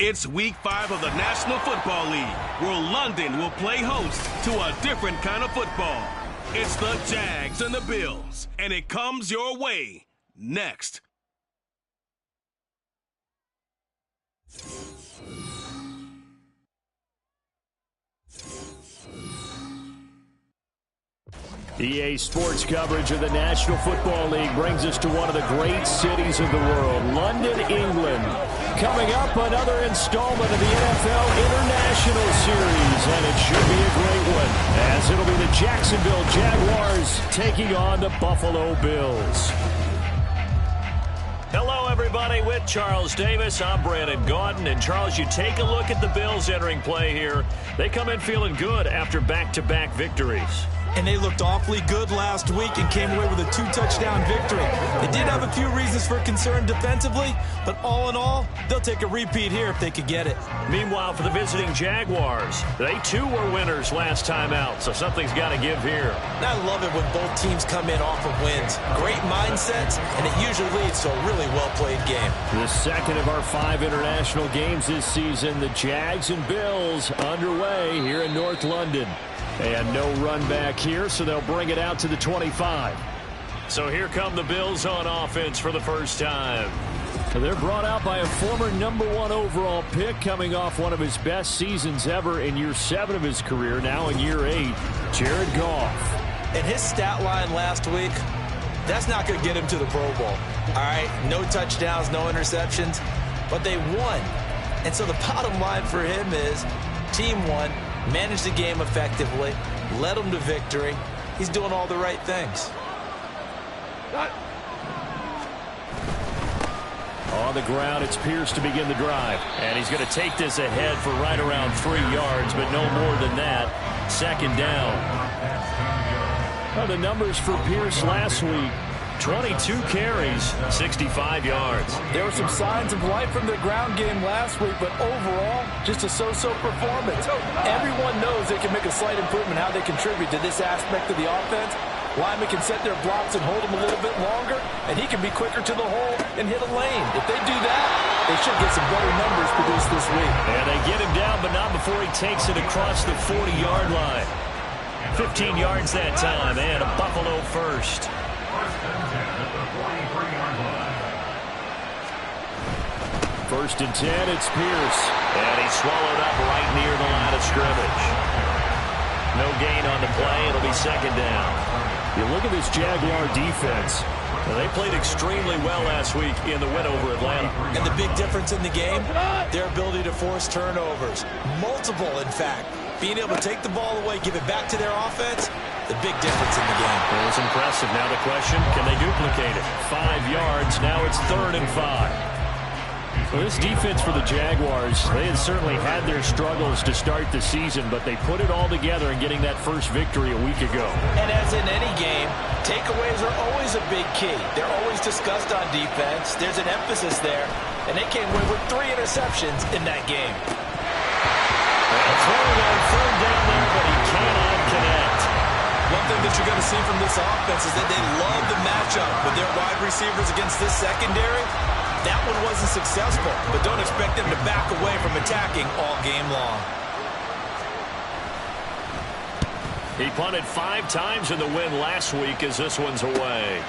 It's Week 5 of the National Football League, where London will play host to a different kind of football. It's the Jags and the Bills, and it comes your way next. EA Sports coverage of the National Football League brings us to one of the great cities of the world, London, England. Coming up, another installment of the NFL International Series, and it should be a great one, as it'll be the Jacksonville Jaguars taking on the Buffalo Bills. Hello, everybody, with Charles Davis. I'm Brandon Gaudin. And, Charles, you take a look at the Bills entering play here. They come in feeling good after back-to-back victories. And they looked awfully good last week and came away with a 2-touchdown victory. They did have a few reasons for concern defensively, but all in all, they'll take a repeat here if they could get it. Meanwhile, for the visiting Jaguars, they too were winners last time out, so something's got to give here. And I love it when both teams come in off of wins. Great mindsets, and it usually leads to a really well-played game. The second of our 5 international games this season, the Jags and Bills underway here in North London. And no run back here, so they'll bring it out to the 25. So here come the Bills on offense for the first time. They're brought out by a former #1 overall pick, coming off one of his best seasons ever in year 7 of his career, now in year 8, Jared Goff. And his stat line last week, that's not going to get him to the Pro Bowl. All right, no touchdowns, no interceptions, but they won. And so the bottom line for him is team won. Managed the game effectively, led them to victory. He's doing all the right things. On the ground, it's Pierce to begin the drive. And he's going to take this ahead for right around 3 yards, but no more than that. Second down. Well, the numbers for Pierce last week, 22 carries, 65 yards. There were some signs of life from the ground game last week, but overall, just a so-so performance. Everyone knows they can make a slight improvement how they contribute to this aspect of the offense. Linemen can set their blocks and hold them a little bit longer, and he can be quicker to the hole and hit a lane. If they do that, they should get some better numbers produced this week. And they get him down, but not before he takes it across the 40-yard line. 15 yards that time, and a Buffalo first. First and 10, it's Pierce. And he's swallowed up right near the line of scrimmage. No gain on the play. It'll be second down. You look at this Jaguar defense. They played extremely well last week in the win over Atlanta. And the big difference in the game, their ability to force turnovers. Multiple, in fact. Being able to take the ball away, give it back to their offense, the big difference in the game. It was impressive. Now the question, can they duplicate it? 5 yards. Now it's 3rd and 5. Well, this defense for the Jaguars, they had certainly had their struggles to start the season, but they put it all together in getting that first victory a week ago. And as in any game, takeaways are always a big key. They're always discussed on defense. There's an emphasis there, and they came away with 3 interceptions in that game. Throwing on 3rd down there, but he cannot connect. One thing that you're going to see from this offense is that they love the matchup with their wide receivers against this secondary. That one wasn't successful, but don't expect them to back away from attacking all game long. He punted 5 times in the win last week as this one's away.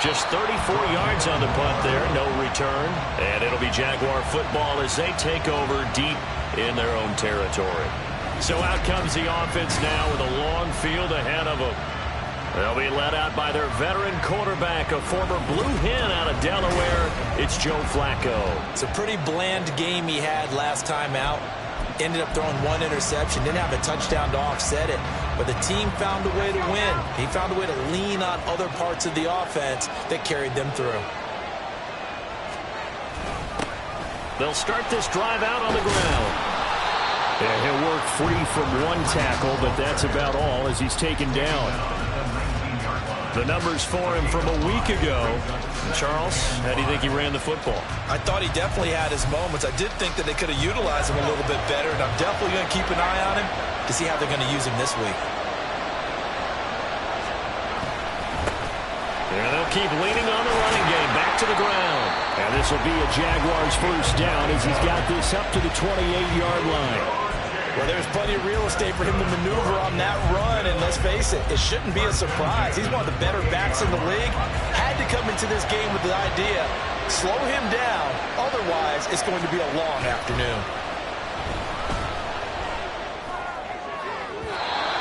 Just 34 yards on the punt there, no return. And it'll be Jaguar football as they take over deep in their own territory. So out comes the offense now with a long field ahead of them. They'll be led out by their veteran quarterback, a former Blue Hen out of Delaware. It's Joe Flacco. It's a pretty bland game he had last time out. Ended up throwing 1 interception. Didn't have a touchdown to offset it. But the team found a way to win. He found a way to lean on other parts of the offense that carried them through. They'll start this drive out on the ground. Yeah, he'll work free from 1 tackle, but that's about all as he's taken down. The numbers for him from a week ago. Charles, how do you think he ran the football? I thought he definitely had his moments. I did think that they could have utilized him a little bit better, and I'm definitely going to keep an eye on him to see how they're going to use him this week. Yeah, they'll keep leaning on the running game. Back to the ground. And this This will be a Jaguars first down as he's got this up to the 28-yard line. Well, there's plenty of real estate for him to maneuver on that run, and let's face it, it shouldn't be a surprise. He's one of the better backs in the league. Had to come into this game with the idea, slow him down, otherwise it's going to be a long afternoon.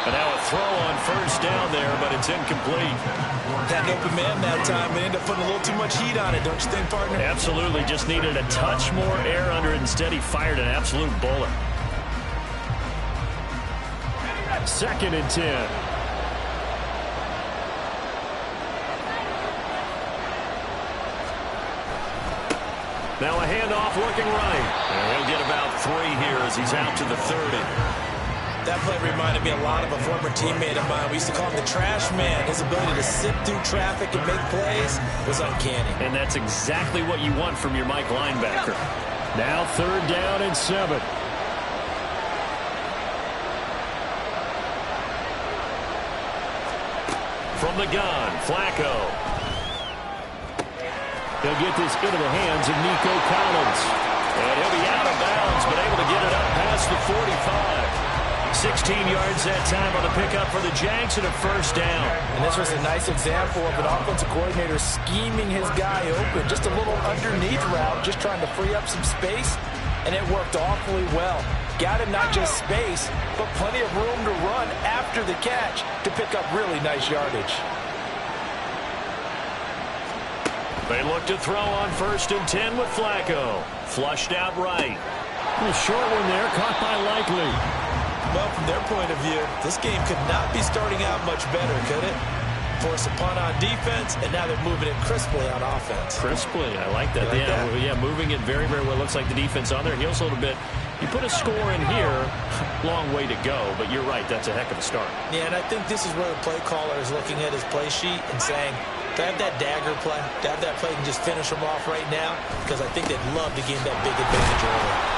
And now a throw on first down there, but it's incomplete. Had an open man that time. They ended up putting a little too much heat on it, don't you think, partner? Absolutely, just needed a touch more air under it. Instead, he fired an absolute bullet. 2nd and 10. Now a handoff looking right. And he'll get about 3 here as he's out to the 30. That play reminded me a lot of a former teammate of mine. We used to call him the trash man. His ability to sit through traffic and make plays was uncanny. And that's exactly what you want from your Mike linebacker. Now 3rd down and 7. From the gun, Flacco. He'll get this into the hands of Nico Collins. And he'll be out of bounds, but able to get it up past the 45. 16 yards that time on the pickup for the Jags and a first down. And this was a nice example of an offensive coordinator scheming his guy open. Just a little underneath route, just trying to free up some space, and it worked awfully well. Got him not just space, but plenty of room to run after the catch to pick up really nice yardage. They look to throw on 1st and 10 with Flacco. Flushed out right. A short one there, caught by Likely. Well, from their point of view, this game could not be starting out much better, could it? Force a punt on defense, and now they're moving it crisply on offense. Crisply, I like that. Yeah, moving it very, very well. Looks like the defense on their heels a little bit. You put a score in here, long way to go, but you're right, that's a heck of a start. Yeah, and I think this is where the play caller is looking at his play sheet and saying, to have that dagger play, to have that play and just finish them off right now, because I think they'd love to gain that big advantage early.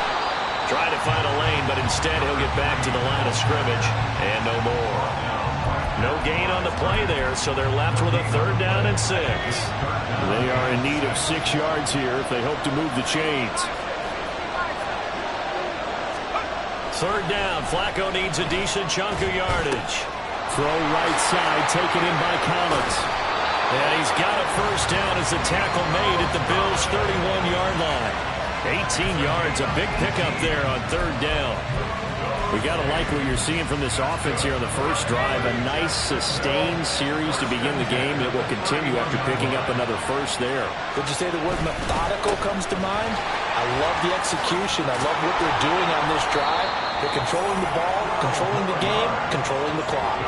Trying to find a lane, but instead he'll get back to the line of scrimmage, and no more. No gain on the play there, so they're left with a 3rd down and 6. They are in need of 6 yards here if they hope to move the chains. 3rd down, Flacco needs a decent chunk of yardage. Throw right side, taken in by Collins. And he's got a first down as the tackle made at the Bills' 31-yard line. 18 yards, a big pickup there on 3rd down. We got to like what you're seeing from this offense here on the first drive. A nice, sustained series to begin the game that will continue after picking up another first there. Would you say the word methodical comes to mind? I love the execution. I love what they're doing on this drive. They're controlling the ball, controlling the game, controlling the clock.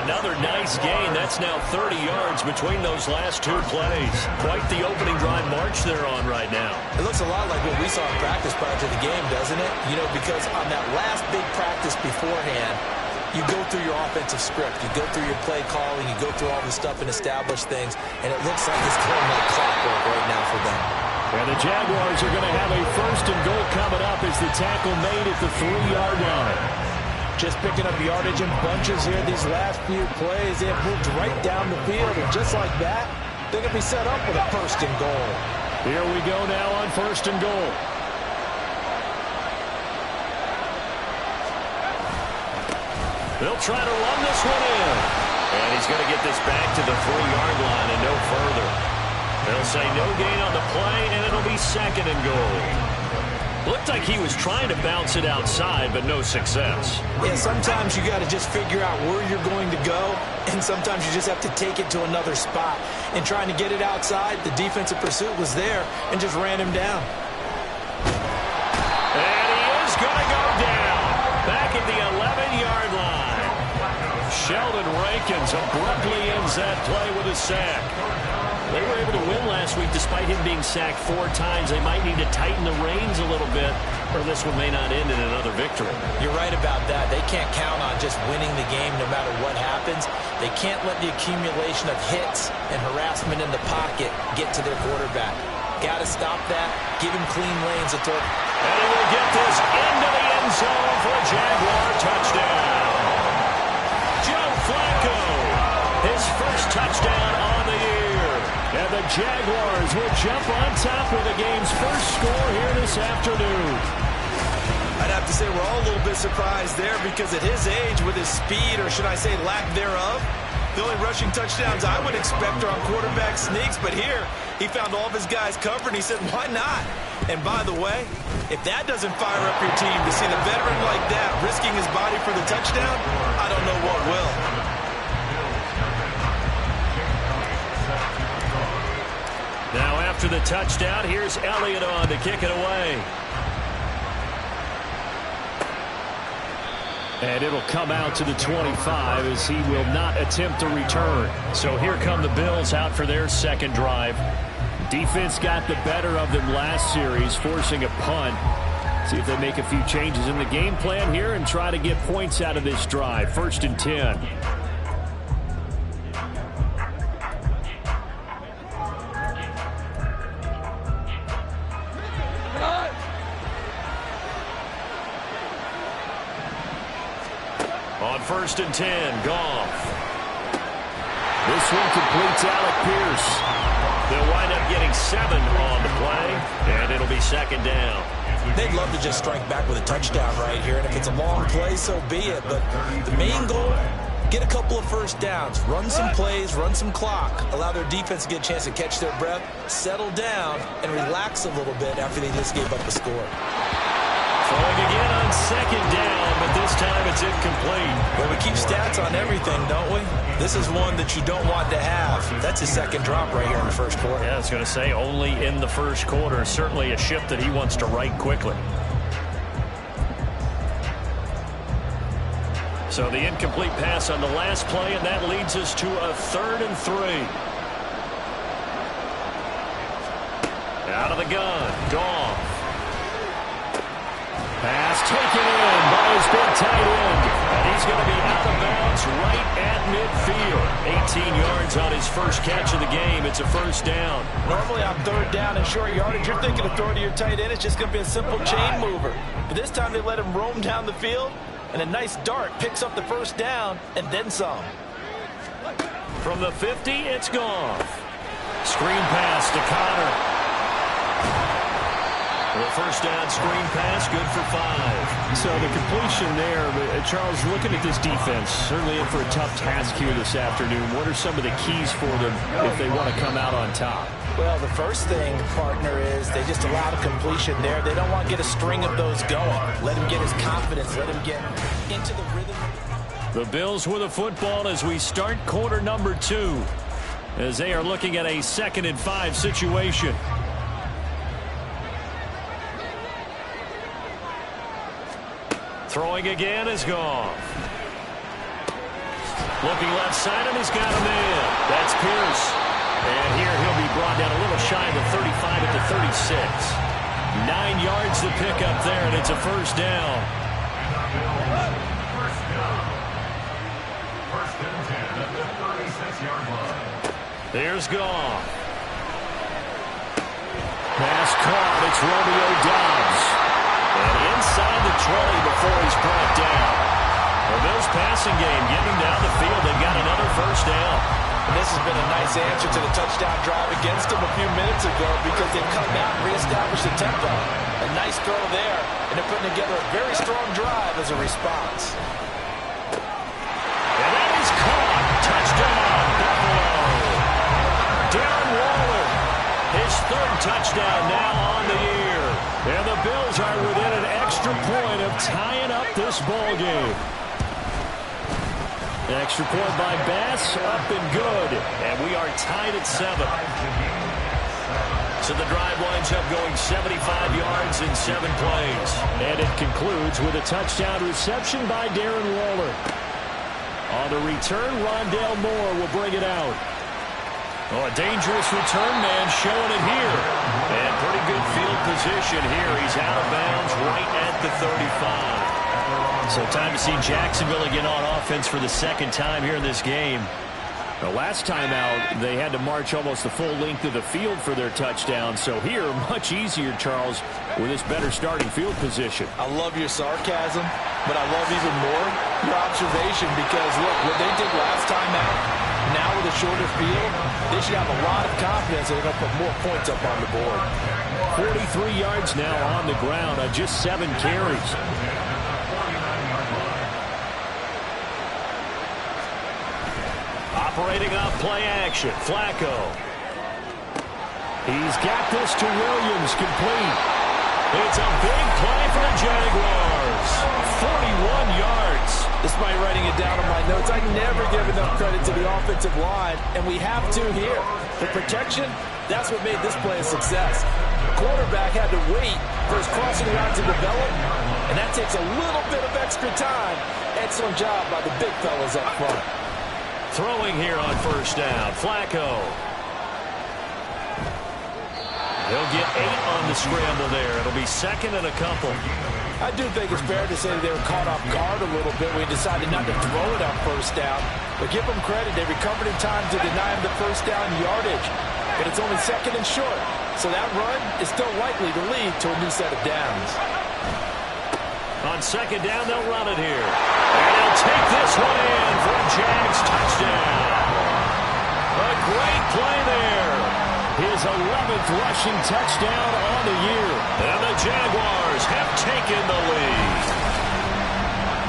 Another nice gain. That's now 30 yards between those last 2 plays. Quite the opening drive march they're on right now. It looks a lot like what we saw in practice prior to the game, doesn't it? You know, because on that last big practice beforehand, you go through your offensive script. You go through your play calling. You go through all the stuff and establish things. And it looks like it's going like clockwork right now for them. And the Jaguars are going to have a 1st and goal coming up as the tackle made at the 3-yard line. Just picking up yardage in bunches here these last few plays. They have moved right down the field, and just like that, they're going to be set up with a 1st and goal. Here we go now on 1st and goal. They'll try to run this one in. And he's going to get this back to the 3-yard line and no further. They'll say no gain on the play, and it'll be 2nd and goal. Looked like he was trying to bounce it outside, but no success. Yeah, sometimes you got to just figure out where you're going to go, and sometimes you just have to take it to another spot. And trying to get it outside, the defensive pursuit was there and just ran him down. And he is going to go down back at the 11-yard line. Sheldon Rankins abruptly ends that play with a sack. They were able to win last week despite him being sacked 4 times. They might need to tighten the reins a little bit, or this one may not end in another victory. You're right about that. They can't count on just winning the game no matter what happens. They can't let the accumulation of hits and harassment in the pocket get to their quarterback. Got to stop that. Give him clean lanes to throw. And he will get this into the end zone for a Jaguar touchdown. Joe Flacco, his first touchdown on the year. And the Jaguars will jump on top with the game's first score here this afternoon. I'd have to say we're all a little bit surprised there because at his age, with his speed, or should I say lack thereof, the only rushing touchdowns I would expect are on quarterback sneaks. But here, he found all of his guys covered, and he said, why not? And by the way, if that doesn't fire up your team to see the veteran like that risking his body for the touchdown, I don't know what will. Now after the touchdown, here's Elliott on to kick it away. And it'll come out to the 25 as he will not attempt to return. So here come the Bills out for their second drive. Defense got the better of them last series, forcing a punt. See if they make a few changes in the game plan here and try to get points out of this drive. 1st and 10. On 1st and 10, Goff. This one completes Alec Pierce. They'll wind up getting 7 on the play, and it'll be 2nd down. They'd love to just strike back with a touchdown right here, and if it's a long play, so be it. But the main goal, get a couple of first downs, run some plays, run some clock, allow their defense to get a chance to catch their breath, settle down, and relax a little bit after they just gave up a score. Throwing again on 2nd down, but this time it's incomplete. Well, we keep stats on everything, don't we? This is one that you don't want to have. That's his 2nd drop right here in the 1st quarter. Yeah, I was going to say only in the 1st quarter. Certainly a ship that he wants to right quickly. So the incomplete pass on the last play, and that leads us to a 3rd and 3. Out of the gun, Goff. Pass taken in by his big tight end. And he's going to be out of bounds right at midfield. 18 yards on his first catch of the game. It's a 1st down. Normally on 3rd down and short yardage, you're thinking of throwing to your tight end. It's just going to be a simple chain mover. But this time they let him roam down the field, and a nice dart picks up the 1st down and then some. From the 50, it's Goff. Screen pass to Connor. The 1st down screen pass, good for 5. So the completion there, but Charles, looking at this defense, certainly in for a tough task here this afternoon. What are some of the keys for them if they want to come out on top? Well, the first thing, partner, is they just allow the completion there. They don't want to get a string of those going. Let him get his confidence. Let him get into the rhythm. The Bills with a football as we start quarter number 2, as they are looking at a 2nd and 5 situation. Throwing again is Goff. Looking left side, and he's got a man. That's Pierce. And here he'll be brought down a little shy of the 35 at the 36. 9 yards to pick up there, and it's a 1st down. There's Goff. Pass caught. It's Romeo Doubs. And inside the 20 before he's brought down. The Bills passing game getting down the field. They've got another 1st down. And this has been a nice answer to the touchdown drive against them a few minutes ago because they've come out and reestablished the tempo. A nice throw there, and they're putting together a very strong drive as a response. And that is caught. Touchdown, Buffalo. Darren Waller, his 3rd touchdown now on the year. And the Bills are within an extra point of tying up this ball game. An extra point by Bass, up and good. And we are tied at 7. So the drive winds up going 75 yards in 7 plays. And it concludes with a touchdown reception by Darren Waller. On the return, Rondale Moore will bring it out. Oh, a dangerous return man showing it here. And pretty good field position here. He's out of bounds right at the 35. So time to see Jacksonville again on offense for the 2nd time here in this game. The last time out, they had to march almost the full length of the field for their touchdown. So here, much easier, Charles, with this better starting field position. I love your sarcasm, but I love even more your observation because, look, what they did last time out, now with a shorter field, they should have a lot of confidence that they're going to put more points up on the board. 43 yards now on the ground on just 7 carries. Operating off play action, Flacco. He's got this to Williams, complete. It's a big play for the Jaguars. 41 yards. Despite writing it down on my notes, I never give enough credit to the offensive line, and we have to here. The protection, that's what made this play a success. The quarterback had to wait for his crossing route to develop, and that takes a little bit of extra time. Excellent job by the big fellas up front. Throwing here on first down, Flacco. He'll get 8 on the scramble there. It'll be second and a couple. I do think it's fair to say that they were caught off guard a little bit when he decided not to throw it on first down. But give them credit, they recovered in time to deny him the first down yardage. But it's only second and short, so that run is still likely to lead to a new set of downs. On second down, they'll run it here. And he'll take this one in for a Jags touchdown. A great play there. His 11th rushing touchdown on the year. And the Jaguars have taken the lead.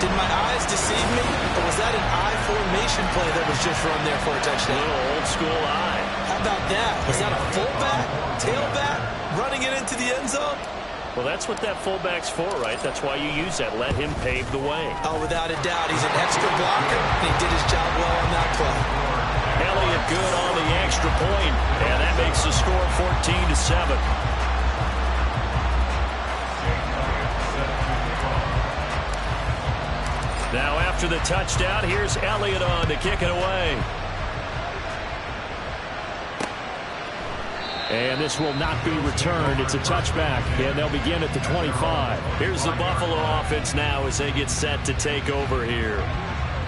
Did my eyes deceive me? Or was that an I formation play that was just run there for a touchdown? A little old school eye. How about that? Was that a fullback, tailback, running it into the end zone? Well, that's what that fullback's for, right? That's why you use that. Let him pave the way. Oh, without a doubt. He's an extra blocker, and he did his job well on that play. Elliott good on the extra point, and that makes the score 14-7. Now after the touchdown, here's Elliott on to kick it away. And this will not be returned. It's a touchback, and they'll begin at the 25. Here's the Buffalo offense now as they get set to take over here.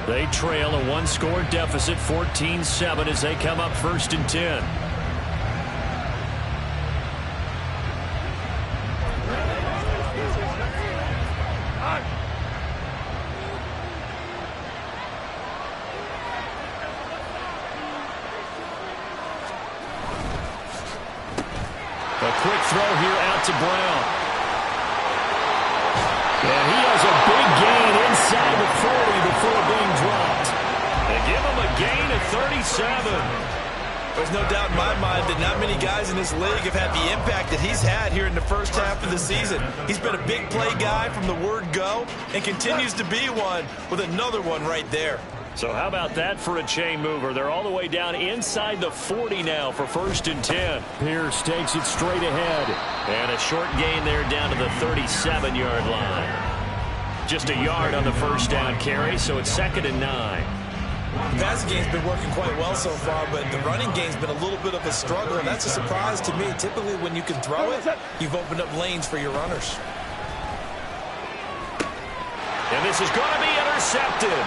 They trail a one-score deficit, 14-7, as they come up 1st and 10. A quick throw here out to Brown. And he has a big gain inside the 40 before being dropped. They give him a gain at 37. There's no doubt in my mind that not many guys in this league have had the impact that he's had here in the first half of the season. He's been a big play guy from the word go and continues to be one with another one right there. So how about that for a chain mover? They're all the way down inside the 40 now for 1st and 10. Pierce takes it straight ahead. And a short gain there down to the 37-yard line. Just a yard on the first down carry, so it's 2nd and 9. The passing game's been working quite well so far, but the running game's been a little bit of a struggle, and that's a surprise to me. Typically, when you can throw it, you've opened up lanes for your runners. And this is going to be intercepted.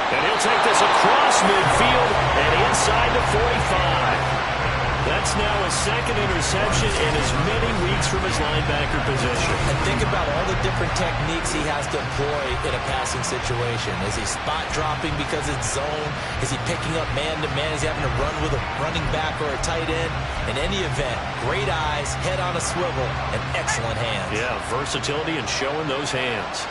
And he'll take this across midfield and inside the 45. That's now his 2nd interception in as many weeks from his linebacker position. And think about all the different techniques he has to employ in a passing situation. Is he spot dropping because it's zone? Is he picking up man-to-man? Is he having to run with a running back or a tight end? In any event, great eyes, head on a swivel, and excellent hands. Yeah, versatility and showing those hands.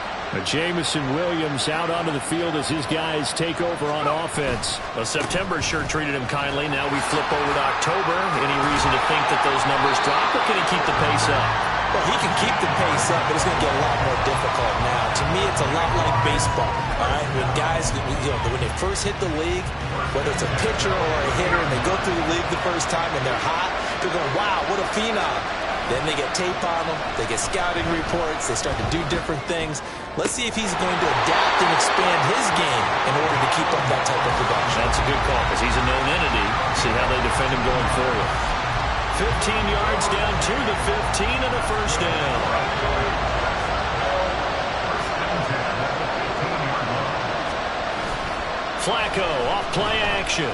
Jamison Williams out onto the field as his guys take over on offense. Well, September sure treated him kindly. Now we flip over to October. Any reason to think that those numbers drop, or can he keep the pace up? Well, he can keep the pace up, but it's going to get a lot more difficult now. To me, it's a lot like baseball. All right, when guys, when they first hit the league, whether it's a pitcher or a hitter, and they go through the league the first time and they're hot, they're going, wow, what a phenom. Then they get tape on them, they get scouting reports, they start to do different things. Let's see if he's going to adapt and expand his game in order to keep up that type of production. That's a good call because he's a known entity. See how they defend him going forward. 15 yards down to the 15 and a first down. Flacco off play action.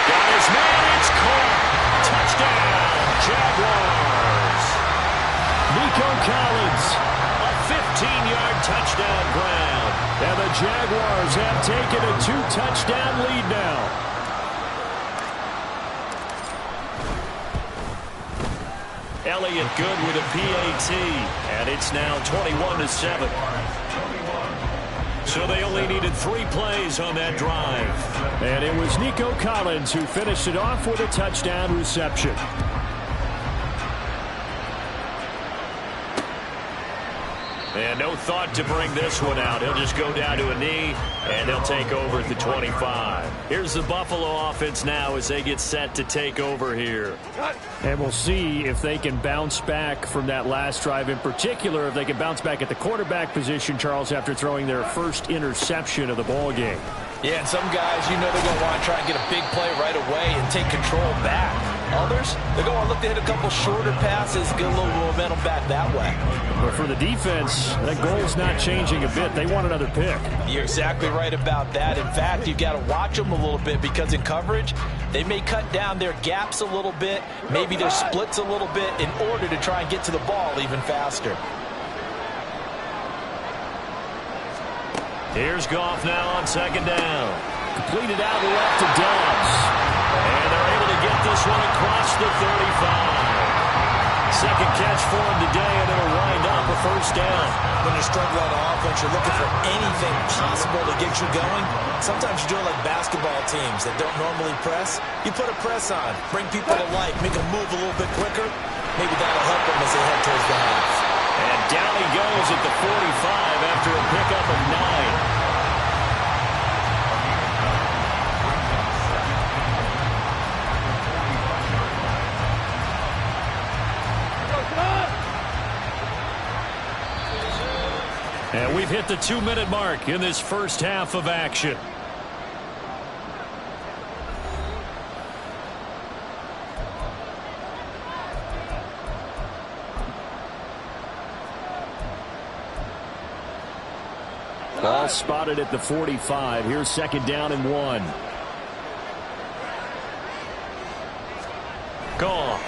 Got his man. It's caught. Touchdown, Jaguars. Nico Collins, a 15-yard touchdown grab. And the Jaguars have taken a 2-touchdown lead now. Elliott good with a PAT, and it's now 21-7. So they only needed 3 plays on that drive. And it was Nico Collins who finished it off with a touchdown reception. And no thought to bring this one out. He'll just go down to a knee, and they'll take over at the 25. Here's the Buffalo offense now as they get set to take over here. And we'll see if they can bounce back from that last drive, in particular if they can bounce back at the quarterback position, Charles, after throwing their first interception of the ball game. Yeah, and some guys, they're going to want to try and get a big play right away and take control back. Others, they're going to look to hit a couple shorter passes, get a little momentum back that way. But for the defense, that goal's not changing a bit. They want another pick. You're exactly right about that. In fact, you've got to watch them a little bit because in coverage, they may cut down their gaps a little bit, maybe their splits a little bit in order to try and get to the ball even faster. Here's Goff now on second down. Completed out left to Dobbs. And they're able to get this one across the 35. Second catch for him today, and it'll wind up a first down. When you're struggling on offense, you're looking for anything possible to get you going. Sometimes you do it like basketball teams that don't normally press. You put a press on, bring people to life, make them move a little bit quicker. Maybe that'll help them as they head towards the half. And down he goes at the 45 after a pickup of 9. And we've hit the 2-minute mark in this first half of action. Ball spotted at the 45. Here's second down and 1. Goff.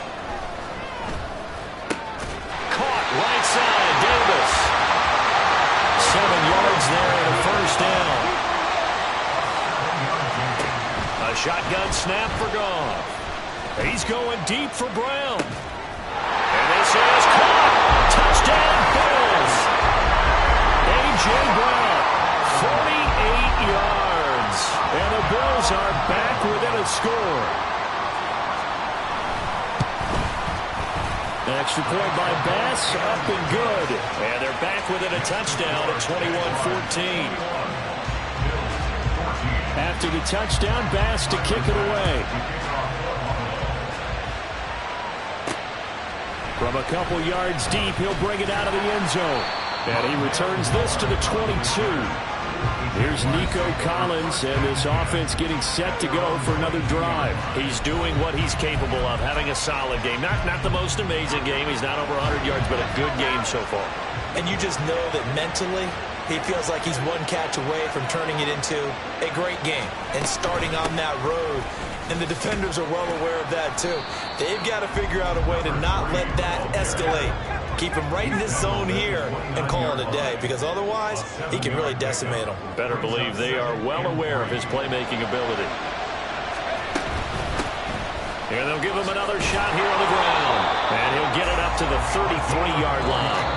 Caught right side, Davis. 7 yards there and a first down. A shotgun snap for Goff. He's going deep for Brown. And this is caught. Touchdown, Bills. A.J. Brown, 48 yards. And the Bills are back within a score. Extra point by Bass, up and good. And they're back within a touchdown at 21-14. After the touchdown, Bass to kick it away. From a couple yards deep, he'll bring it out of the end zone. And he returns this to the 22. Here's Nico Collins, and this offense getting set to go for another drive. He's doing what he's capable of, having a solid game. Not the most amazing game. He's not over 100 yards, but a good game so far. And you just know that mentally, he feels like he's one catch away from turning it into a great game and starting on that road. And the defenders are well aware of that, too. They've got to figure out a way to not let that escalate. Keep him right in this zone here and call it a day, because otherwise he can really decimate them. Better believe they are well aware of his playmaking ability. And they'll give him another shot here on the ground. And he'll get it up to the 33-yard line.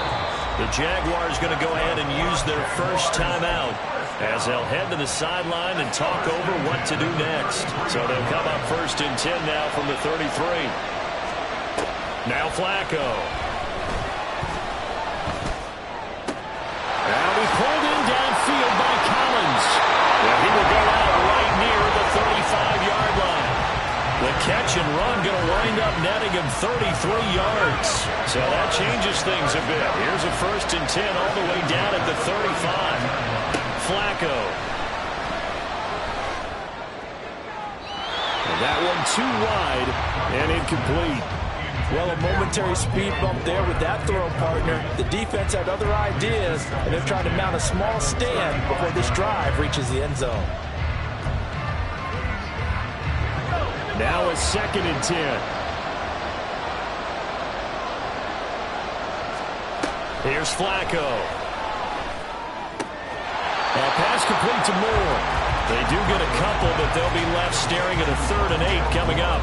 The Jaguars going to go ahead and use their first timeout as they'll head to the sideline and talk over what to do next. So they'll come up first and 10 now from the 33. Now Flacco. Now he pulled in downfield by Collins. And he will go out right near the 35-yard line. The catch and run going to wind up netting him 33 yards. So that changes things a bit. Here's a first and 10 all the way down at the 35. Flacco. And that one too wide and incomplete. Well, a momentary speed bump there with that throw, partner. The defense had other ideas, and they're trying to mount a small stand before this drive reaches the end zone. Now a 2nd and 10. Here's Flacco. Pass complete to Moore. They do get a couple, but they'll be left staring at a 3rd and 8 coming up.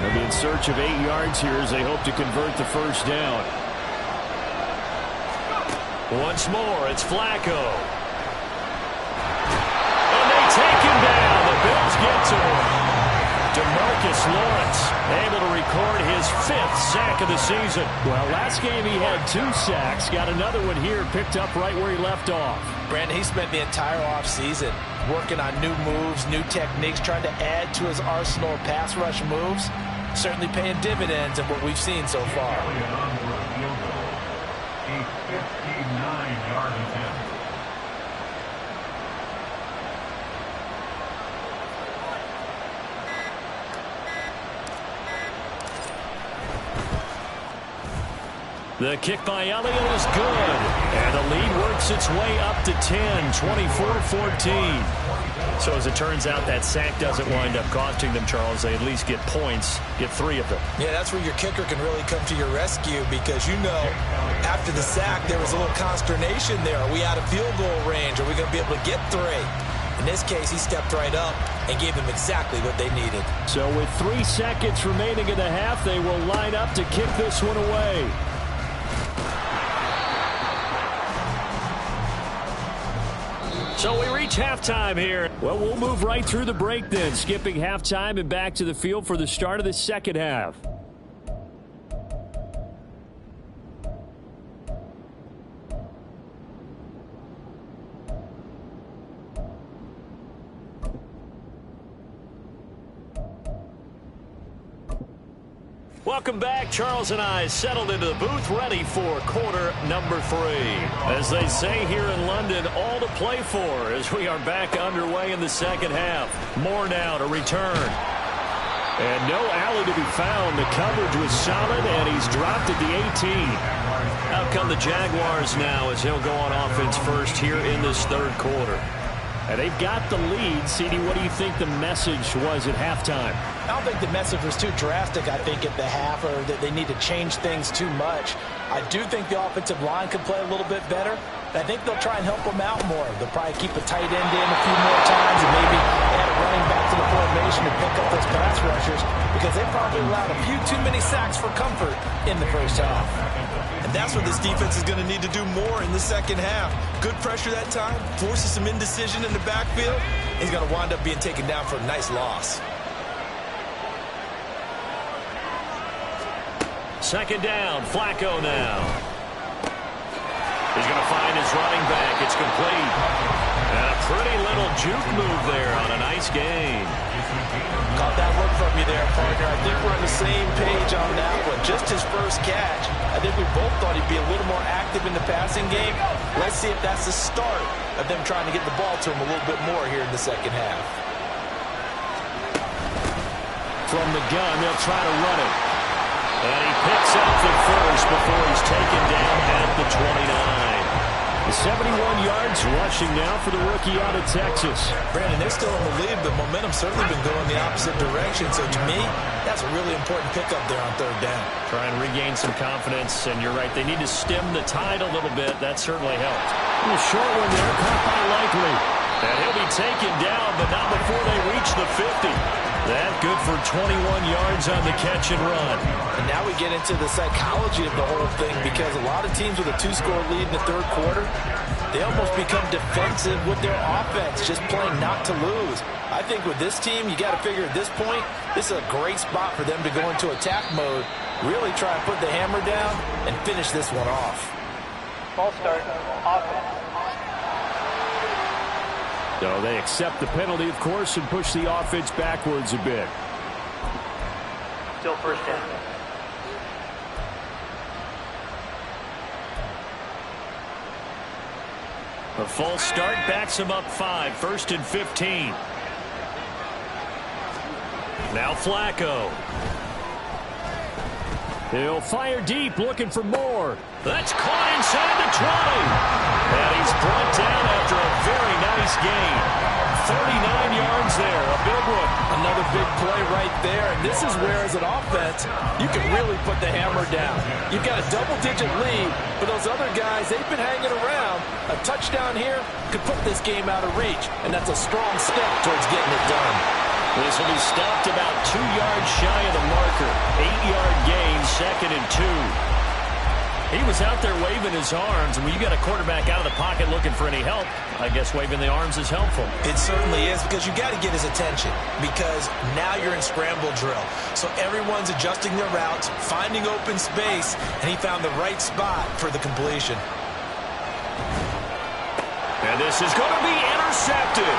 They'll be in search of 8 yards here as they hope to convert the first down. Once more, it's Flacco. And they take him down. The Bills get to him. DeMarcus Lawrence able to record his 5th sack of the season. Well, last game he had 2 sacks. Got another one here, picked up right where he left off. Brandon, he spent the entire offseason working on new moves, new techniques, trying to add to his arsenal of pass rush moves. Certainly paying dividends in what we've seen so far. A 59-yard attempt. The kick by Elliott is good. And the lead works its way up to 10, 24-14. So as it turns out, that sack doesn't wind up costing them, Charles. They at least get points, get 3 of them. Yeah, that's where your kicker can really come to your rescue because, you know, after the sack, there was a little consternation there. Are we out of field goal range? Are we going to be able to get 3? In this case, he stepped right up and gave them exactly what they needed. So with 3 seconds remaining in the half, they will line up to kick this one away. So we reach halftime here. Well, we'll move right through the break then, skipping halftime and back to the field for the start of the second half. Welcome back. Charles and I settled into the booth ready for quarter number 3. As they say here in London, all to play for as we are back underway in the second half. More now to return. And no alley to be found. The coverage was solid, and he's dropped at the 18. Out come the Jaguars now as he'll go on offense first here in this 3rd quarter. And they've got the lead. CD, what do you think the message was at halftime? I don't think the message was too drastic, I think, at the half, or that they need to change things too much. I do think the offensive line could play a little bit better. And I think they'll try and help them out more. They'll probably keep a tight end in a few more times and maybe add a running back to the formation to pick up those pass rushers because they probably allowed a few too many sacks for comfort in the first half. And that's what this defense is going to need to do more in the second half. Good pressure that time, forces some indecision in the backfield. He's going to wind up being taken down for a nice loss. Second down, Flacco now. He's going to find his running back. It's complete. And a pretty little juke move there on a nice gain. Caught that look from you there, partner. I think we're on the same page on that one. Just his first catch. I think we both thought he'd be a little more active in the passing game. Let's see if that's the start of them trying to get the ball to him a little bit more here in the second half. From the gun, they'll try to run it. And he picks up the first before he's taken down at the 29. The 71 yards rushing now for the rookie out of Texas. Brandon, they're still in the lead, but momentum's certainly been going the opposite direction. So to me, that's a really important pickup there on 3rd down. Try and regain some confidence, and you're right, they need to stem the tide a little bit. That certainly helped. A short one there, caught by Likely. And he'll be taken down, but not before they reach the 50. That good for 21 yards on the catch and run. And now we get into the psychology of the whole thing because a lot of teams with a 2-score lead in the 3rd quarter, they almost become defensive with their offense, just playing not to lose. I think with this team, you got to figure at this point, this is a great spot for them to go into attack mode, really try and put the hammer down and finish this one off. Ball start, offense. So they accept the penalty, of course, and push the offense backwards a bit. Still first down. A false start backs him up 5, 1st and 15. Now Flacco. He'll fire deep, looking for more. That's caught inside the 20. And he's brought down after a very nice gain. 39 yards there, a big one. Another big play right there, and this is where, as an offense, you can really put the hammer down. You've got a double-digit lead, but those other guys, they've been hanging around. A touchdown here could put this game out of reach, and that's a strong step towards getting it done. This will be stopped about 2 yards shy of the marker. 8-yard gain, 2nd and 2. He was out there waving his arms, and when you got a quarterback out of the pocket looking for any help, I guess waving the arms is helpful. It certainly is, because you got to get his attention, because now you're in scramble drill. So everyone's adjusting their routes, finding open space, and he found the right spot for the completion. And this is going to be intercepted.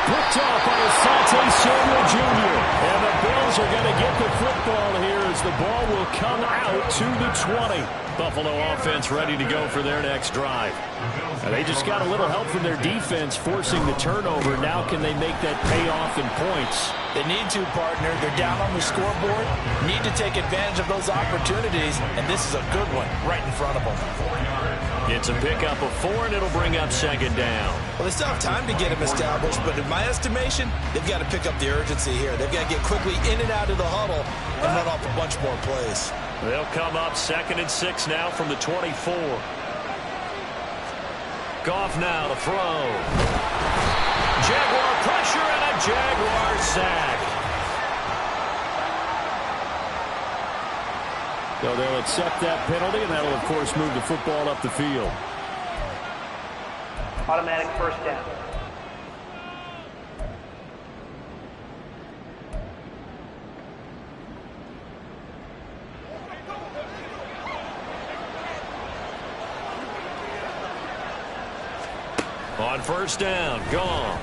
Picked off by Asante Samuel Jr. And the Bills are going to get the football here as the ball will come out to the 20. Buffalo offense ready to go for their next drive. And they just got a little help from their defense forcing the turnover. Now can they make that pay off in points? They need to, partner. They're down on the scoreboard. Need to take advantage of those opportunities, and this is a good one right in front of them. It's a pickup of 4, and it'll bring up 2nd down. Well, they still have time to get him established, but in my estimation, they've got to pick up the urgency here. They've got to get quickly in and out of the huddle and run off a bunch more plays. They'll come up 2nd and 6 now from the 24. Goff now to throw. Jaguar pressure and a Jaguar sack. So they'll accept that penalty, and that'll, of course, move the football up the field. Automatic first down. On 1st down, Goff.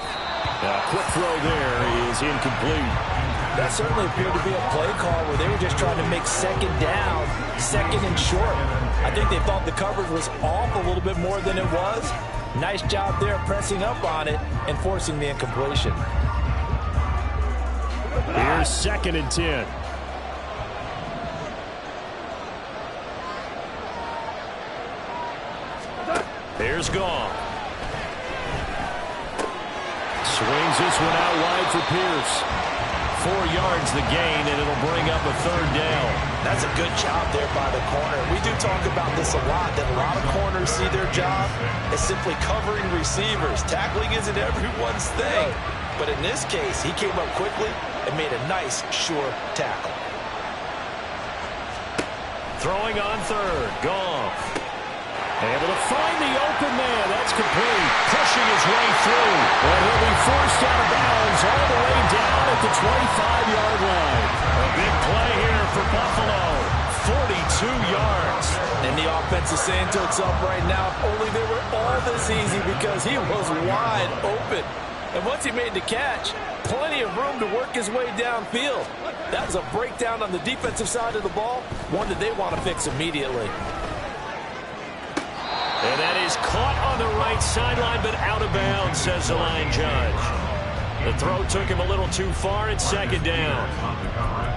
A quick throw there is incomplete. That certainly appeared to be a play call where they were just trying to make 2nd down, 2nd and short. I think they thought the coverage was off a little bit more than it was. Nice job there pressing up on it and forcing the incompletion. Here's 2nd and 10. Here's Goff. Swings this one out wide for Pierce. 4 yards the gain, and it'll bring up a 3rd down. That's a good job there by the corner. We do talk about this a lot, that a lot of corners see their job as simply covering receivers. Tackling isn't everyone's thing. But in this case, he came up quickly and made a nice, sure tackle. Throwing on 3rd, Goff. Able to find the open man. That's complete. Pushing his way through. And he'll be forced out of bounds all the way down at the 25-yard line. A big play here for Buffalo. 42 yards. And the offense is saying to itself right now, if only they were all this easy, because he was wide open. And once he made the catch, plenty of room to work his way downfield. That was a breakdown on the defensive side of the ball, one that they want to fix immediately. And that is caught on the right sideline, but out of bounds, says the line judge. The throw took him a little too far. It's 2nd down.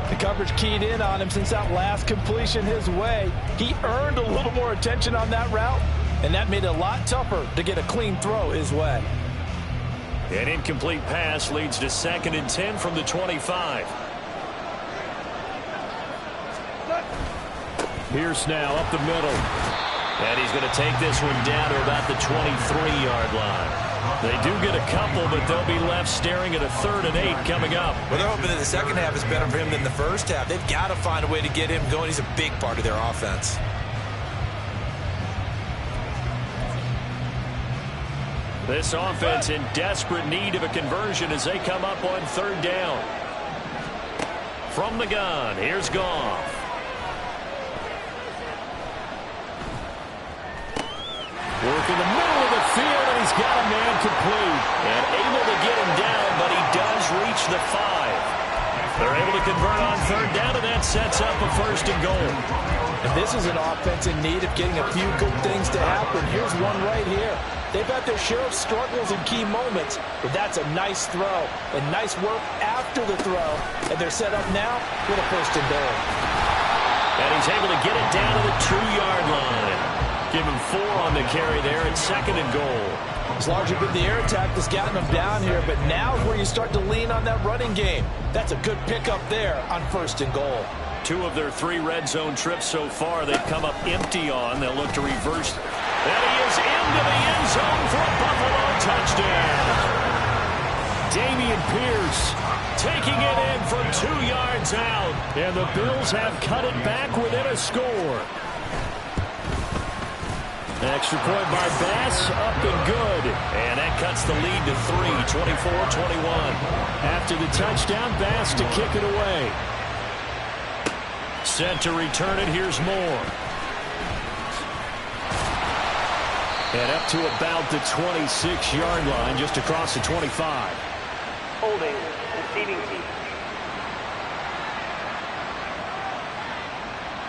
The coverage keyed in on him since that last completion his way. He earned a little more attention on that route, and that made it a lot tougher to get a clean throw his way. An incomplete pass leads to 2nd and 10 from the 25. Pierce now up the middle. And he's going to take this one down to about the 23-yard line. They do get a couple, but they'll be left staring at a 3rd and 8 coming up. Well, they're hoping that the second half is better for him than the first half. They've got to find a way to get him going. He's a big part of their offense. This offense in desperate need of a conversion as they come up on 3rd down. From the gun, here's Goff. Work in the middle of the field, and he's got a man complete. And able to get him down, but he does reach the 5. They're able to convert on third down, and that sets up a 1st and goal. And this is an offense in need of getting a few good things to happen. Here's one right here. They've had their share of struggles in key moments, but that's a nice throw and nice work after the throw. And they're set up now with a 1st and goal. And he's able to get it down to the 2-yard line. Give him 4 on the carry there at 2nd and goal. It's largely been the air attack that's gotten them down here, but now is where you start to lean on that running game. That's a good pickup there on 1st and goal. 2 of their 3 red zone trips so far they've come up empty on. They'll look to reverse. And he is into the end zone for a Buffalo touchdown. Dameon Pierce taking it in from 2 yards out. And the Bills have cut it back within a score. Extra point by Bass, up and good. And that cuts the lead to 3, 24-21. After the touchdown, Bass to kick it away. Set to return it, here's Moore. And up to about the 26-yard line, just across the 25. Holding. Receiving team.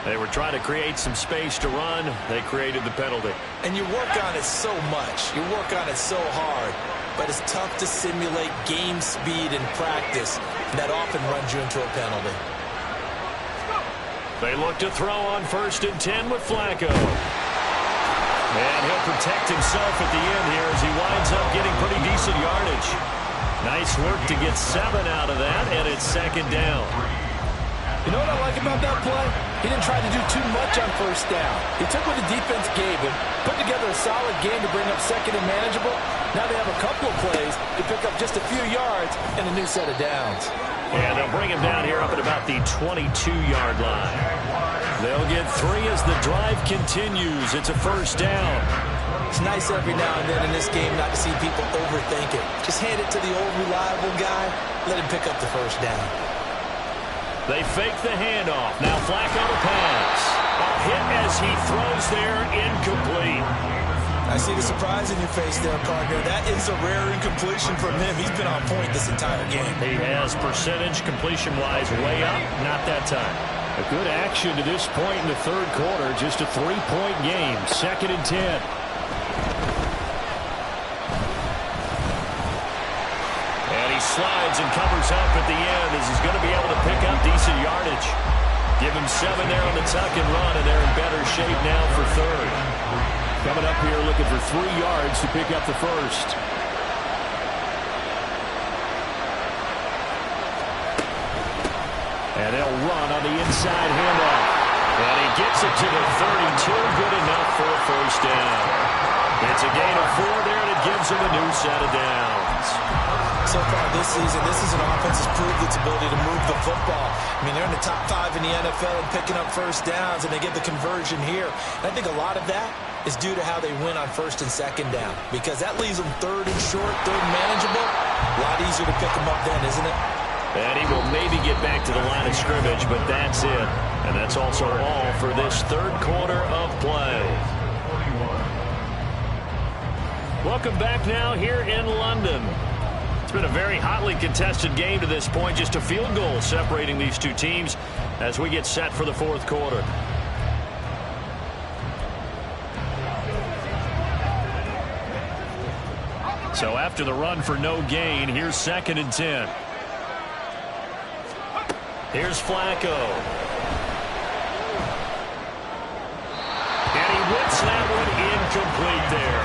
They were trying to create some space to run. They created the penalty. And you work on it so much. You work on it so hard. But it's tough to simulate game speed in practice. That often runs you into a penalty. They look to throw on 1st and 10 with Flacco. And he'll protect himself at the end here as he winds up getting pretty decent yardage. Nice work to get 7 out of that, and it's 2nd down. You know what I like about that play? He didn't try to do too much on 1st down. He took what the defense gave him, put together a solid game to bring up 2nd and manageable. Now they have a couple of plays to pick up just a few yards and a new set of downs. And they'll bring him down here up at about the 22-yard line. They'll get 3 as the drive continues. It's a 1st down. It's nice every now and then in this game not to see people overthink it. Just hand it to the old reliable guy. Let him pick up the 1st down. They fake the handoff. Now Flacco to pass. A hit as he throws there, incomplete. I see the surprise in your face there, partner. That is a rare incompletion from him. He's been on point this entire game. He has percentage completion-wise way up. Not that time. A good action to this point in the 3rd quarter. Just a 3-point game. 2nd and 10. And he slides and covers up at the end as he's going to be able to pick up decent yardage. Give him 7 there on the tuck and run, and they're in better shape now for 3rd. Coming up here looking for 3 yards to pick up the 1st. And they'll run on the inside handoff. And he gets it to the 32. Good enough for a 1st down. It's a gain of 4 there, and it gives him a new set of downs. So far this season, this is an offense that's proved its ability to move the football. I mean, they're in the top 5 in the NFL and picking up 1st downs, and they get the conversion here. And I think a lot of that is due to how they win on 1st and 2nd down, because that leaves them 3rd and short, 3rd and manageable. A lot easier to pick them up then, isn't it? And he will maybe get back to the line of scrimmage, but that's it. And that's also all for this 3rd quarter of play. Welcome back now here in London. It's been a very hotly contested game to this point. Just a field goal separating these two teams as we get set for the 4th quarter. So after the run for no gain, here's 2nd and 10. Here's Flacco. And he whips that one incomplete there.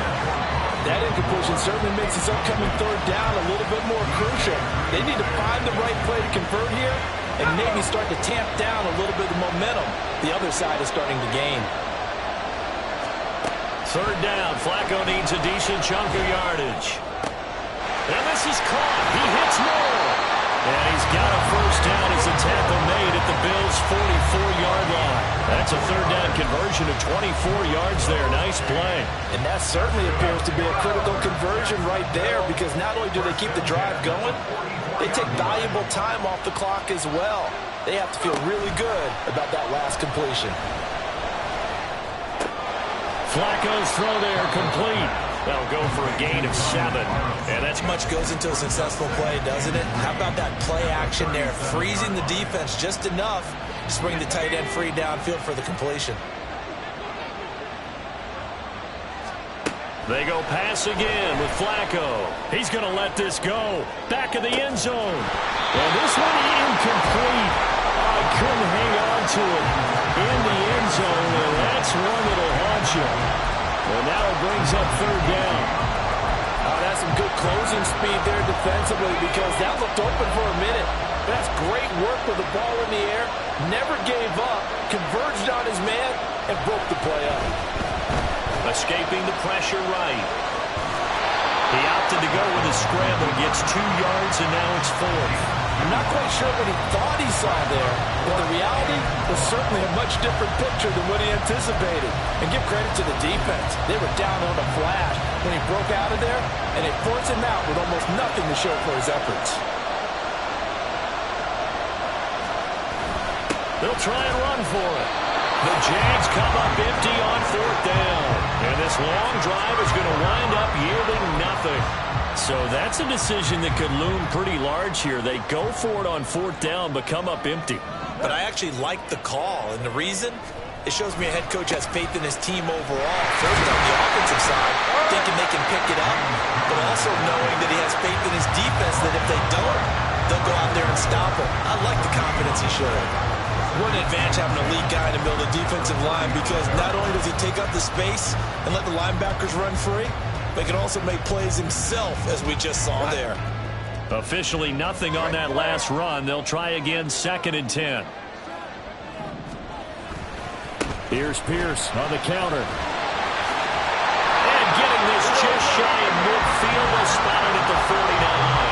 That incompletion certainly makes this upcoming 3rd down a little bit more crucial. They need to find the right play to convert here and maybe start to tamp down a little bit of momentum the other side is starting to gain. 3rd down. Flacco needs a decent chunk of yardage. And this is caught. He hits Moore. And he's got a 1st down as the tackle made at the Bills' 44-yard line. That's a 3rd down conversion of 24 yards there. Nice play. And that certainly appears to be a critical conversion right there, because not only do they keep the drive going, they take valuable time off the clock as well. They have to feel really good about that last completion. Flacco's throw there complete. That'll go for a gain of 7. And that's Much goes into a successful play, doesn't it? How about that play action there, freezing the defense just enough to bring the tight end free downfield for the completion. They go pass again with Flacco. He's going to let this go. Back of the end zone. And this one incomplete. I couldn't hang on to it in the end zone, and that's one that'll haunt you. And now it brings up 3rd down. Oh, that's some good closing speed there defensively because that looked open for a minute. That's great work with the ball in the air. Never gave up, converged on his man, and broke the play up. Escaping the pressure right. He opted to go with a scramble. Gets 2 yards, and now it's 4th. I'm not quite sure what he thought he saw there, but the reality was certainly a much different picture than what he anticipated. And give credit to the defense. They were down on a flash when he broke out of there, and they forced him out with almost nothing to show for his efforts. They'll try and run for it. The Jags come up empty on 4th down. And this long drive is going to wind up yielding nothing. So that's a decision that could loom pretty large here. They go for it on 4th down, but come up empty. But I actually like the call, and the reason? It shows me a head coach has faith in his team overall. First on the offensive side, thinking they can pick it up, but also knowing that he has faith in his defense that if they don't, they'll go out there and stop him. I like the confidence he showed. What an advantage having a lead guy in the middle of the defensive line because not only does he take up the space and let the linebackers run free, but he can also make plays himself, as we just saw there. Officially nothing on that last run. They'll try again 2nd and 10. Here's Pierce on the counter. And getting this just shy of midfield. They'll spot it at the 49.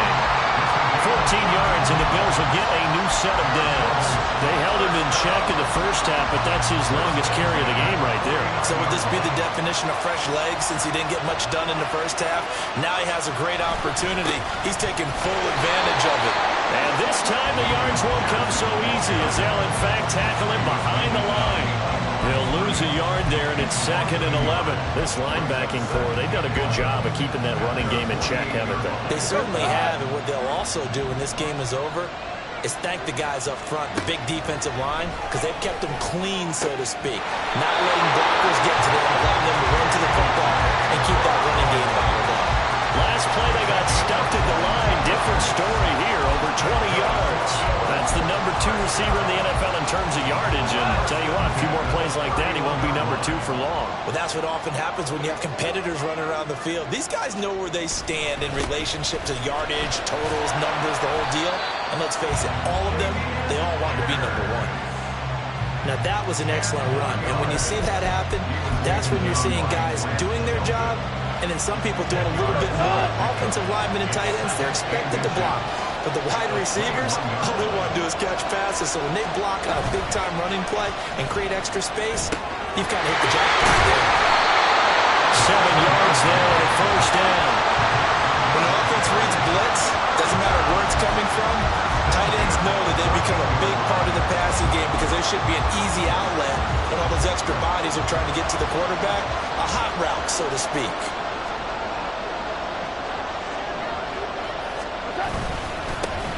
14 yards, and the Bills will get a new set of downs. They held him in check in the first half, but that's his longest carry of the game right there. So would this be the definition of fresh legs since he didn't get much done in the first half? Now he has a great opportunity. He's taking full advantage of it. And this time the yards won't come so easy as they'll in fact tackle him behind the line. He'll lose a yard there, and it's 2nd and 11. This linebacking core, they've done a good job of keeping that running game in check, haven't they? They certainly have, and what they'll also do when this game is over is thank the guys up front, the big defensive line, because they've kept them clean, so to speak. Not letting blockers get to them, allowing them to run to the football and keep that running game bottled up. Last play, they got stuffed at the line. Different story here, over 20 yards. That's the number 2 receiver in the NFL in terms of yardage. And tell you what, a few more plays like that, he won't be number 2 for long. Well, that's what often happens when you have competitors running around the field. These guys know where they stand in relationship to yardage, totals, numbers, the whole deal. And let's face it, all of them, they all want to be number 1. Now, that was an excellent run. And when you see that happen, that's when you're seeing guys doing their job, and then some people doing a little bit more. Offensive linemen and tight ends, they're expected to block. But the wide receivers, all they want to do is catch passes. So when they block on a big-time running play and create extra space, you've kind of hit the jackpot there. 7 yards there on a 1st down. When an offense reads blitz, doesn't matter where it's coming from, tight ends know that they become a big part of the passing game because there should be an easy outlet when all those extra bodies are trying to get to the quarterback. A hot route, so to speak.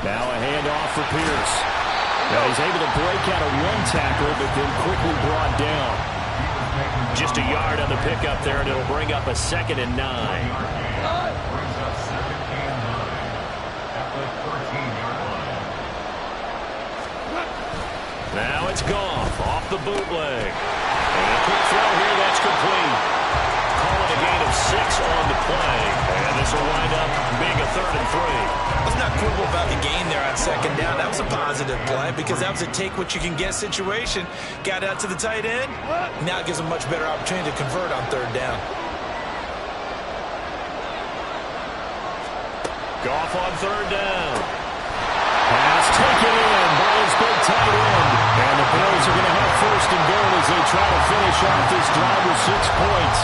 Now a handoff for Pierce. Now he's able to break out of one tackle, but then quickly brought down. Just a yard on the pickup there, and it'll bring up a 2nd and 9. Brings up 2nd and 9 at the 13-yard line. Now it's Goff off the bootleg. And a quick throw here, that's complete. Calling a gain of 6 on the play. And this will wind up being a 3rd and 3. Let's not quibble about the gain there on 2nd down. That was a positive play because that was a take-what-you-can-get situation. Got out to the tight end. Now it gives them a much better opportunity to convert on 3rd down. Goff on 3rd down. Pass taken in by his big tight end. And the Bills are going to have 1st and goal as they try to finish off this drive with 6 points.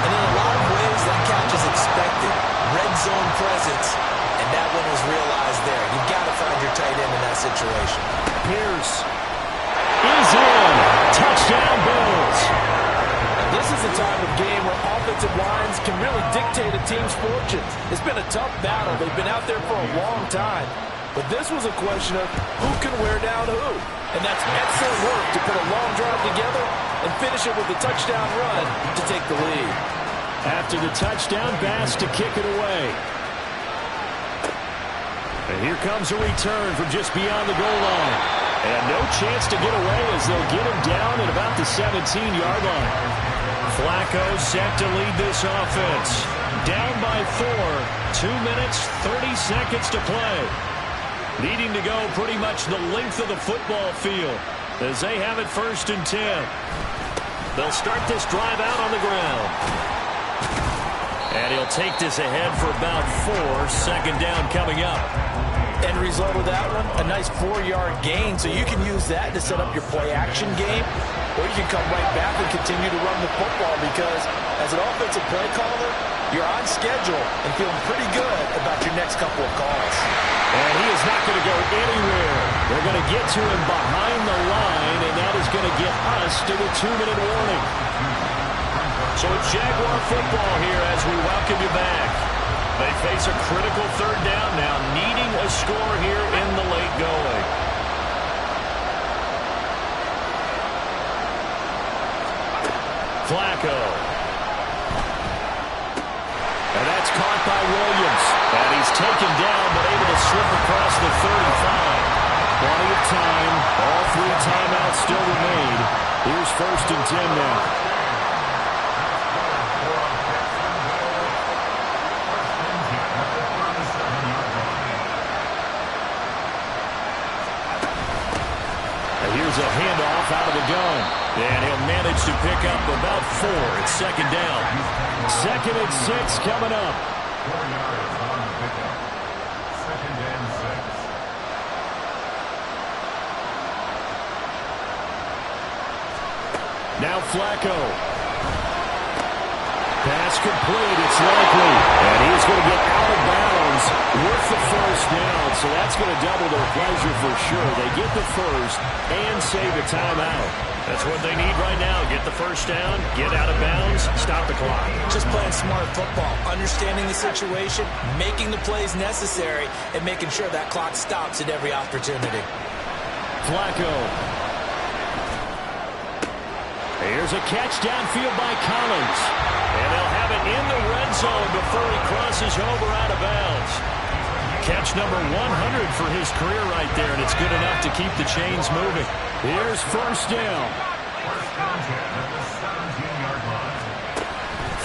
And in a lot of ways, that catch is expected. Red zone presence. And that one was realized there. You've got to find your tight end in that situation. Pierce is in. Touchdown, Bills. This is is the time of game where offensive lines can really dictate a team's fortunes. It's been a tough battle. They've been out there for a long time. But this was a question of who can wear down who. And that's excellent work to put a long drive together and finish it with a touchdown run to take the lead. After the touchdown, Bass to kick it away. And here comes a return from just beyond the goal line. And no chance to get away as they'll get him down at about the 17-yard line. Flacco set to lead this offense. Down by 4. 2 minutes, 30 seconds to play. Needing to go pretty much the length of the football field as they have it 1st and 10. They'll start this drive out on the ground. And he'll take this ahead for about 4. 2nd down coming up. End result of that one, a nice 4-yard gain, so you can use that to set up your play-action game, or you can come right back and continue to run the football because as an offensive play caller, you're on schedule and feeling pretty good about your next couple of calls. And he is not going to go anywhere. They're going to get to him behind the line, and that is going to get us to the 2-minute warning. So it's Jaguar football here as we welcome you back. They face a critical 3rd down now, needing a score here in the late going. Flacco. And that's caught by Williams. And he's taken down, but able to slip across the 35. Plenty of time. All 3 timeouts still remain. Here's 1st and 10 now. Here's a handoff out of the gun. And he'll manage to pick up about 4. It's 2nd down. 2nd and 6 coming up. 4 yards on the pickup. 2nd and 6. Now Flacco. Pass complete. It's likely. And he's going to get out of bounds with the 1st down. So that's going to double their pleasure for sure. They get the 1st and save a timeout. That's what they need right now. Get the 1st down, get out of bounds, stop the clock. Just playing smart football, understanding the situation, making the plays necessary, and making sure that clock stops at every opportunity. Flacco. Here's a catch downfield by Collins. And they'll have it in the red zone before he crosses over out of bounds. Catch number 100 for his career right there, and it's good enough to keep the chains moving. Here's 1st down. 1st and 10 at the 17-yard line.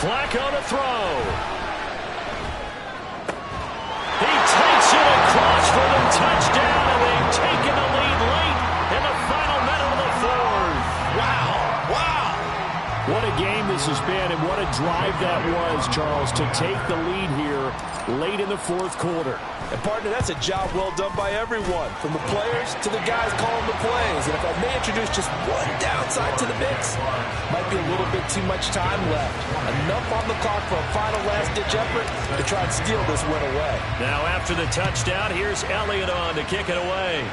Flacco to throw. He takes it across for the touchdown, and they've taken the lead late in the final minute of the 4th. Wow. What a game this has been, and what a drive that was, Charles, to take the lead here late in the 4th quarter. And partner, that's a job well done by everyone, from the players to the guys calling the plays. And if I may introduce just one downside to the mix, might be a little bit too much time left. Enough on the clock for a final last-ditch effort to try and steal this win away. Now after the touchdown, here's Elliott on to kick it away.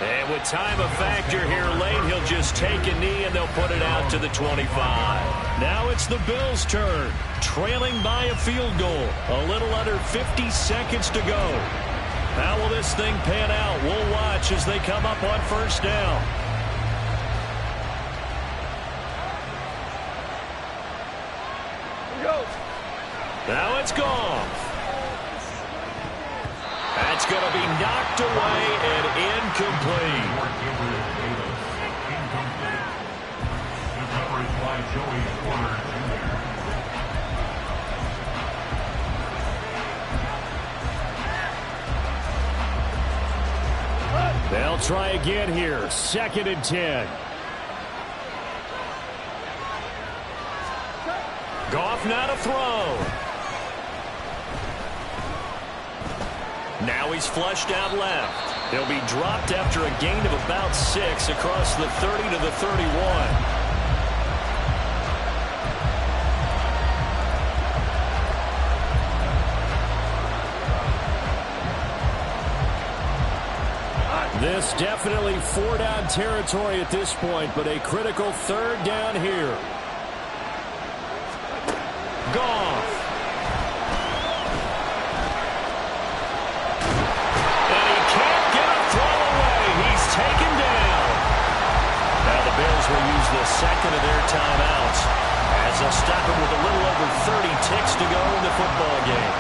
And with time a factor here late, he'll just take a knee and they'll put it out to the 25. Now it's the Bills' turn, trailing by a field goal. A little under 50 seconds to go. How will this thing pan out? We'll watch as they come up on 1st down. Now it's gone. That's going to be knocked away and incomplete. The coverage by Joey Porter Jr. They'll try again here. 2nd and 10. Goff now to throw. Now he's flushed out left. He'll be dropped after a gain of about 6 across the 30 to the 31. This definitely 4-down territory at this point, but a critical 3rd down here. Goff. And he can't get a throw away. He's taken down. Now the Bills will use the second of their timeouts as they'll stop it with a little over 30 ticks to go in the football game.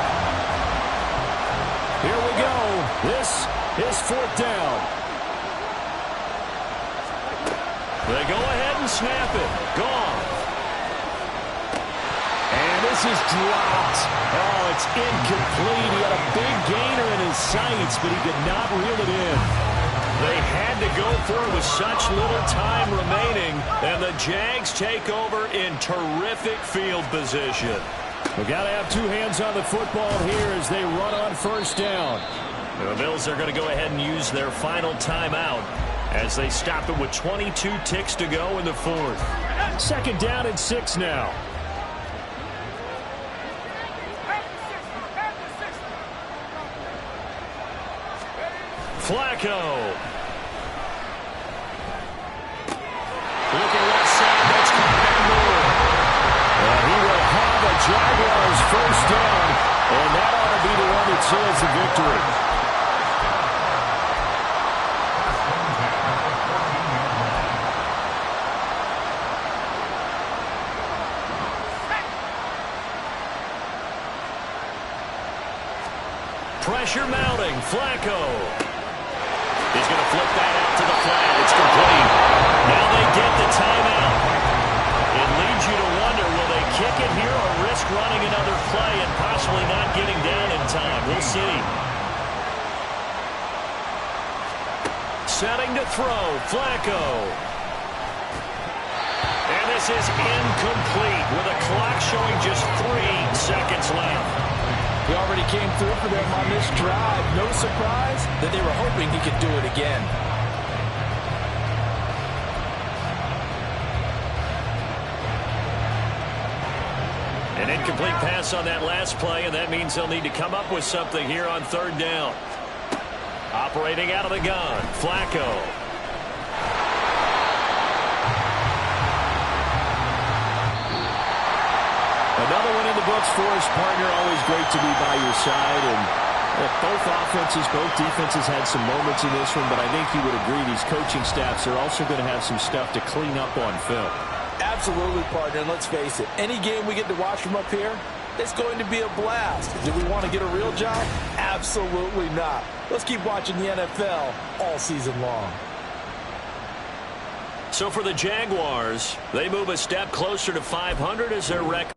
Here we go. This is 4th down. They go ahead and snap it. Goff. And this is dropped. Oh, it's incomplete. He had a big gainer in his sights, but he could not reel it in. They had to go for it with such little time remaining, and the Jags take over in terrific field position. We've got to have 2 hands on the football here as they run on 1st down. The Bills are going to go ahead and use their final timeout as they stop it with 22 ticks to go in the 4th. 2nd down and 6 now. Flacco. Looking left side, that's Moore. He will have a Jaguars 1st down, and that ought to be the one that seals the victory. Pressure mounting. Flacco. He's going to flip that out to the flat. It's complete. Now they get the timeout. It leads you to wonder, will they kick it here or risk running another play and possibly not getting down in time? We'll see. Setting to throw. Flacco. And this is incomplete with a clock showing just 3 seconds left. He already came through for them on this drive. No surprise that they were hoping he could do it again. An incomplete pass on that last play, and that means they'll need to come up with something here on 3rd down. Operating out of the gun, Flacco. Another one in the books for his partner. Always great to be by your side. And both offenses, both defenses had some moments in this one, but I think he would agree these coaching staffs are also going to have some stuff to clean up on film. Absolutely, partner. And let's face it, any game we get to watch from up here, it's going to be a blast. Do we want to get a real job? Absolutely not. Let's keep watching the NFL all season long. So for the Jaguars, they move a step closer to 500 as their record.